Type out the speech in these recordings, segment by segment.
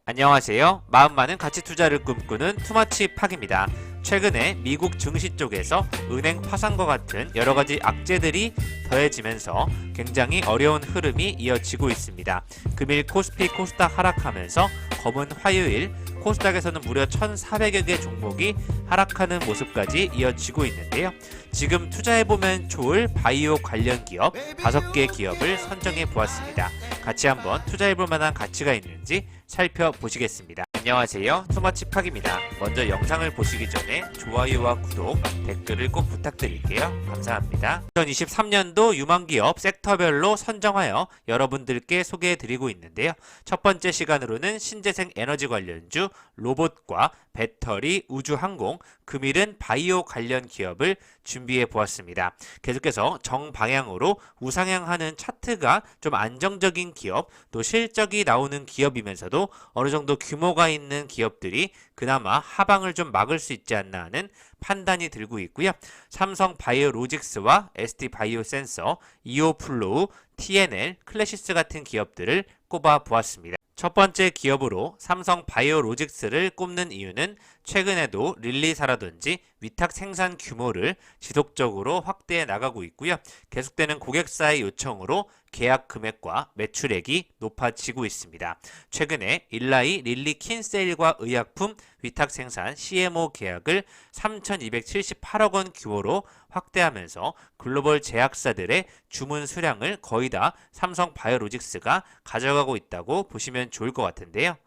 안녕하세요. 마음 많은 가치 투자를 꿈꾸는 투머치 팍입니다. 최근에 미국 증시 쪽에서 은행 파산과 같은 여러 가지 악재들이 더해지면서 굉장히 어려운 흐름이 이어지고 있습니다. 금일 코스피 코스닥 하락하면서 검은 화요일 코스닥에서는 무려 1,400여 개 종목이 하락하는 모습까지 이어지고 있는데요. 지금 투자해보면 좋을 바이오 관련 기업 5개 기업을 선정해 보았습니다. 같이 한번 투자해볼 만한 가치가 있는지 살펴보시겠습니다. 안녕하세요. 투머치팍입니다. 먼저 영상을 보시기 전에 좋아요와 구독, 댓글을 꼭 부탁드릴게요. 감사합니다. 2023년도 유망기업 섹터별로 선정하여 여러분들께 소개해드리고 있는데요. 첫 번째 시간으로는 신재생 에너지 관련주, 로봇과 배터리, 우주항공, 금일은 바이오 관련 기업을 준비해 보았습니다. 계속해서 정방향으로 우상향하는 차트가 좀 안정적인 기업, 또 실적이 나오는 기업이면서도 어느 정도 규모가 있는 기업들이 그나마 하방을 좀 막을 수 있지 않나 하는 판단이 들고 있고요. 삼성 바이오로직스와 ST 바이오센서, 이오플로우, TNL, 클래시스 같은 기업들을 꼽아 보았습니다. 첫 번째 기업으로 삼성 바이오로직스를 꼽는 이유는 최근에도 릴리사라든지 위탁 생산 규모를 지속적으로 확대해 나가고 있고요. 계속되는 고객사의 요청으로 계약 금액과 매출액이 높아지고 있습니다. 최근에 일라이 릴리 킨세일과 의약품 위탁 생산 CMO 계약을 3,278억 원 규모로 확대하면서 글로벌 제약사들의 주문 수량을 거의 다 삼성 바이오로직스가 가져가고 있다고 보시면 좋을 것 같은데요.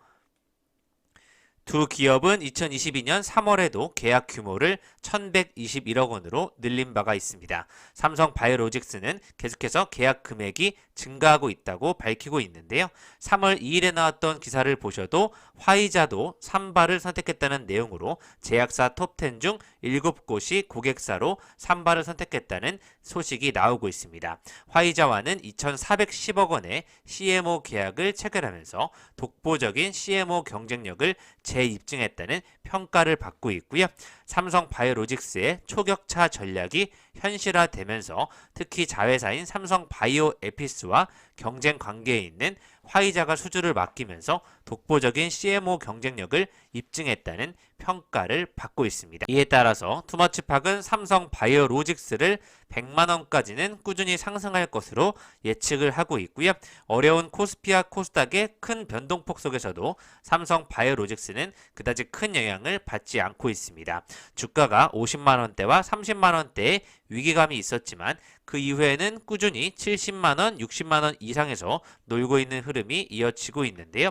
두 기업은 2022년 3월에도 계약 규모를 1,121억 원으로 늘린 바가 있습니다. 삼성 바이오로직스는 계속해서 계약 금액이 증가하고 있다고 밝히고 있는데요. 3월 2일에 나왔던 기사를 보셔도 화이자도 삼바를 선택했다는 내용으로 제약사 톱10 중 7곳이 고객사로 삼바를 선택했다는 소식이 나오고 있습니다. 화이자와는 2,410억 원의 CMO 계약을 체결하면서 독보적인 CMO 경쟁력을 재입증했다는 평가를 받고 있고요. 삼성 바이오로직스의 초격차 전략이 현실화되면서 특히 자회사인 삼성 바이오 에피스와 경쟁 관계에 있는 화이자가 수주를 맡기면서 독보적인 CMO 경쟁력을 입증했다는 평가를 받고 있습니다. 이에 따라서 투머치팍은 삼성 바이오로직스를 100만 원까지는 꾸준히 상승할 것으로 예측을 하고 있고요. 어려운 코스피와 코스닥의 큰 변동폭 속에서도 삼성 바이오로직스는 그다지 큰 영향을 받지 않고 있습니다. 주가가 50만 원대와 30만 원대의 위기감이 있었지만 그 이후에는 꾸준히 70만 원, 60만 원 이상에서 놀고 있는 흐름이 이어지고 있는데요.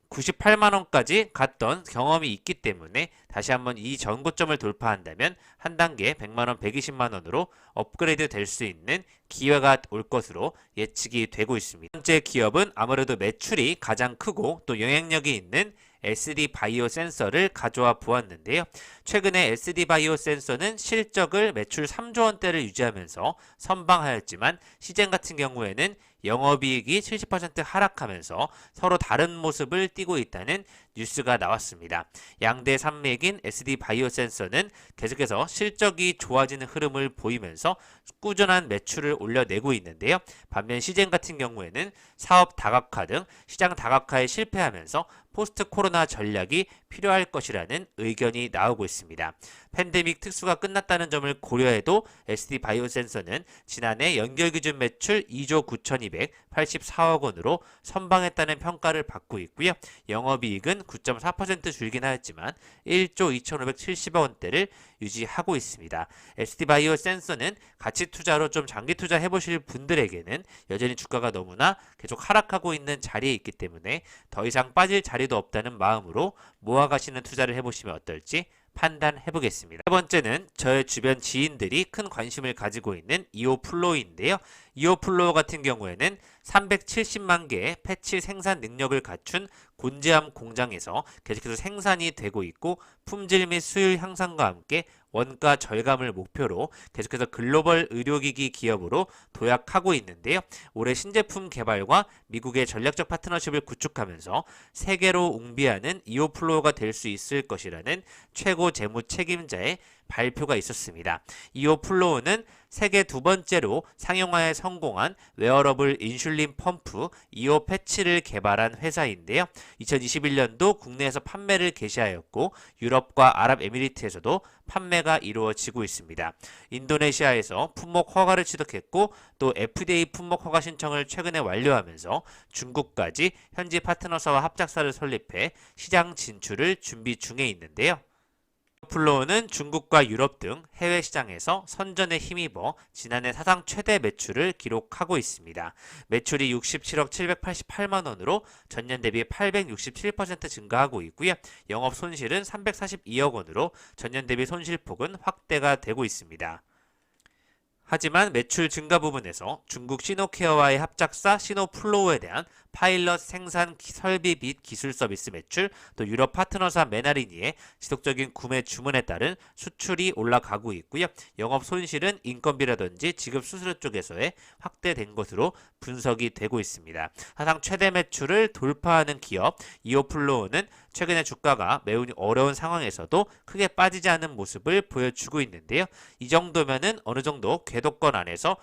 98만 원까지 갔던 경험이 있기 때문에 다시 한번 이 전고점을 돌파한다면 한 단계 100만 원, 120만 원으로 업그레이드 될 수 있는 기회가 올 것으로 예측이 되고 있습니다. 첫 번째 기업은 아무래도 매출이 가장 크고 또 영향력이 있는 SD 바이오 센서를 가져와 보았는데요. 최근에 SD 바이오 센서는 실적을 매출 3조 원대를 유지하면서 선방하였지만 시젠 같은 경우에는 영업이익이 70% 하락하면서 서로 다른 모습을 띠고 있다는 뉴스가 나왔습니다. 양대 산맥인 SD 바이오 센서는 계속해서 실적이 좋아지는 흐름을 보이면서 꾸준한 매출을 올려내고 있는데요. 반면 시젠 같은 경우에는 사업 다각화 등 시장 다각화에 실패하면서 포스트 코로나 전략이 필요할 것이라는 의견이 나오고 있습니다. 팬데믹 특수가 끝났다는 점을 고려해도 SD 바이오 센서는 지난해 연결 기준 매출 2조 9,284억 원으로 선방했다는 평가를 받고 있고요. 영업이익은 9.4% 줄긴 하였지만 1조 2,570억 원대를 유지하고 있습니다. SD 바이오 센서는 가치 투자로 좀 장기 투자 해보실 분들에게는 여전히 주가가 너무나 계속 하락하고 있는 자리에 있기 때문에 더 이상 빠질 자리도 없다는 마음으로 모아가시는 투자를 해보시면 어떨지 판단해 보겠습니다. 세 번째는 저의 주변 지인들이 큰 관심을 가지고 있는 이오플로우인데요. 이오플로우 같은 경우에는 370만 개의 패치 생산 능력을 갖춘 곤지암 공장에서 계속해서 생산이 되고 있고 품질 및 수율 향상과 함께 원가 절감을 목표로 계속해서 글로벌 의료기기 기업으로 도약하고 있는데요. 올해 신제품 개발과 미국의 전략적 파트너십을 구축하면서 세계로 웅비하는 이오플로우가 될 수 있을 것이라는 최고 재무 책임자의 발표가 있었습니다. 이오플로우는 세계 두 번째로 상용화에 성공한 웨어러블 인슐린 펌프 이오 패치를 개발한 회사인데요. 2021년도 국내에서 판매를 개시하였고 유럽과 아랍에미리트에서도 판매가 이루어지고 있습니다. 인도네시아에서 품목 허가를 취득했고 또 FDA 품목 허가 신청을 최근에 완료하면서 중국까지 현지 파트너사와 합작사를 설립해 시장 진출을 준비 중에 있는데요. 플로우는 중국과 유럽 등 해외 시장에서 선전에 힘입어 지난해 사상 최대 매출을 기록하고 있습니다. 매출이 67억 788만 원으로 전년 대비 867% 증가하고 있고요. 영업 손실은 342억 원으로 전년 대비 손실폭은 확대가 되고 있습니다. 하지만 매출 증가 부분에서 중국 시노케어와의 합작사 시노플로우에 대한 파일럿 생산 설비 및 기술 서비스 매출, 또 유럽 파트너사 메나리니의 지속적인 구매 주문에 따른 수출이 올라가고 있고요. 영업 손실은 인건비라든지 지급 수수료 쪽에서의 확대된 것으로 분석이 되고 있습니다. 사상 최대 매출을 돌파하는 기업 이오플로우는 최근에 주가가 매우 어려운 상황에서도 크게 빠지지 않은 모습을 보여주고 있는데요. 이 정도면은 어느 정도 궤도권 안에서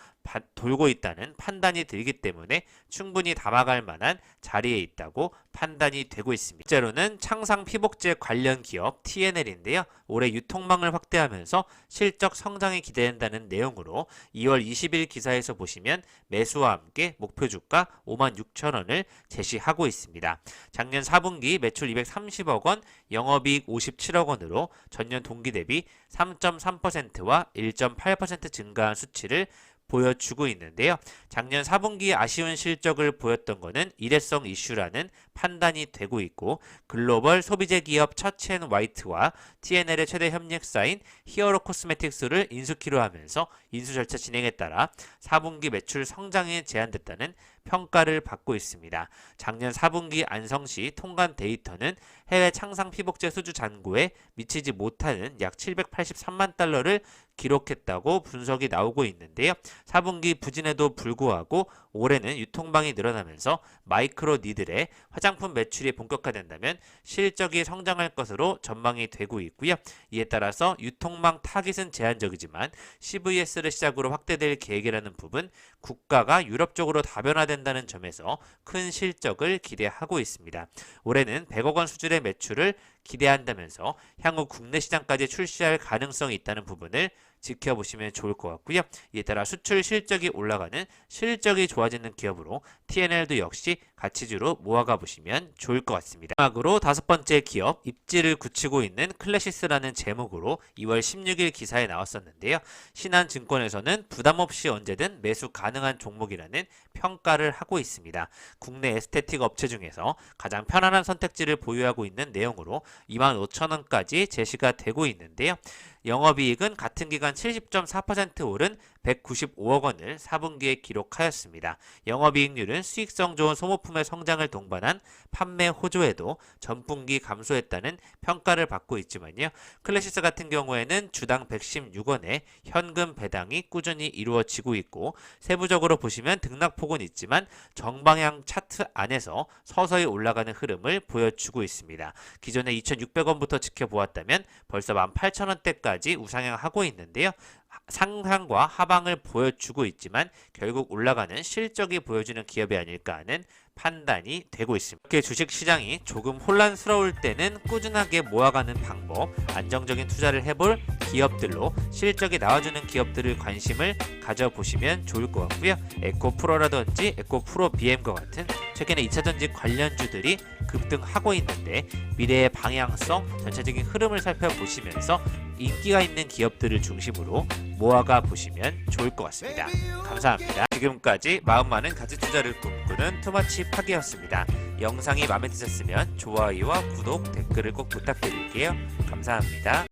돌고 있다는 판단이 들기 때문에 충분히 담아갈 만한 자리에 있다고 판단이 되고 있습니다. 실제로는 창상 피복제 관련 기업 TNL인데요. 올해 유통망을 확대하면서 실적 성장이 기대된다는 내용으로 2월 20일 기사에서 보시면 매수와 함께 목표 주가 56,000원을 제시하고 있습니다. 작년 4분기 매출 230억 원, 영업이익 57억 원으로 전년 동기 대비 3.3%와 1.8% 증가한 수치를 보여주고 있는데요. 작년 4분기 아쉬운 실적을 보였던 것은 일회성 이슈라는 판단이 되고 있고 글로벌 소비재 기업 처치앤화이트와 TNL의 최대 협력사인 히어로 코스메틱스를 인수키로 하면서 인수 절차 진행에 따라 4분기 매출 성장이 제한됐다는 평가를 받고 있습니다. 작년 4분기 안성시 통관 데이터는 해외 창상 피복제 수주 잔고에 미치지 못하는 약 783만 달러를 기록했다고 분석이 나오고 있는데요. 4분기 부진에도 불구하고 올해는 유통망이 늘어나면서 마이크로 니들의 화장품 매출이 본격화된다면 실적이 성장할 것으로 전망이 되고 있고요. 이에 따라서 유통망 타깃은 제한적이지만 CVS를 시작으로 확대될 계획이라는 부분, 국가가 유럽 쪽으로 다변화된다는 점에서 큰 실적을 기대하고 있습니다. 올해는 100억 원 수준의 매출을 기대한다면서 향후 국내 시장까지 출시할 가능성이 있다는 부분을 지켜보시면 좋을 것 같고요. 이에 따라 수출 실적이 올라가는 실적이 좋아지는 기업으로 TNL도 역시 가치주로 모아가 보시면 좋을 것 같습니다. 마지막으로 다섯 번째 기업 입지를 굳히고 있는 클래시스라는 제목으로 2월 16일 기사에 나왔었는데요. 신한증권에서는 부담 없이 언제든 매수 가능한 종목이라는 평가를 하고 있습니다. 국내 에스테틱 업체 중에서 가장 편안한 선택지를 보유하고 있는 내용으로 25,000원까지 제시가 되고 있는데요. 영업이익은 같은 기간 70.4% 오른 195억 원을 4분기에 기록하였습니다. 영업이익률은 수익성 좋은 소모품의 성장을 동반한 판매 호조에도 전분기 감소했다는 평가를 받고 있지만요. 클래시스 같은 경우에는 주당 116원의 현금 배당이 꾸준히 이루어지고 있고 세부적으로 보시면 등락폭은 있지만 정방향 차트 안에서 서서히 올라가는 흐름을 보여주고 있습니다. 기존에 2,600원부터 지켜보았다면 벌써 18,000원대까지 우상향하고 있는데요. 상향과 하방을 보여주고 있지만 결국 올라가는 실적이 보여주는 기업이 아닐까 하는 판단이 되고 있습니다. 이렇게 주식시장이 조금 혼란스러울 때는 꾸준하게 모아가는 방법, 안정적인 투자를 해볼 기업들로 실적이 나와주는 기업들을 관심을 가져보시면 좋을 것 같고요. 에코프로라든지 에코프로 BM과 같은 최근에 2차전지 관련주들이 급등하고 있는데 미래의 방향성, 전체적인 흐름을 살펴보시면서 인기가 있는 기업들을 중심으로 모아가 보시면 좋을 것 같습니다. 감사합니다. 지금까지 마음 많은 가치 투자를 꿈꾸는 투마치 파기였습니다. 영상이 마음에 드셨으면 좋아요와 구독, 댓글을 꼭 부탁드릴게요. 감사합니다.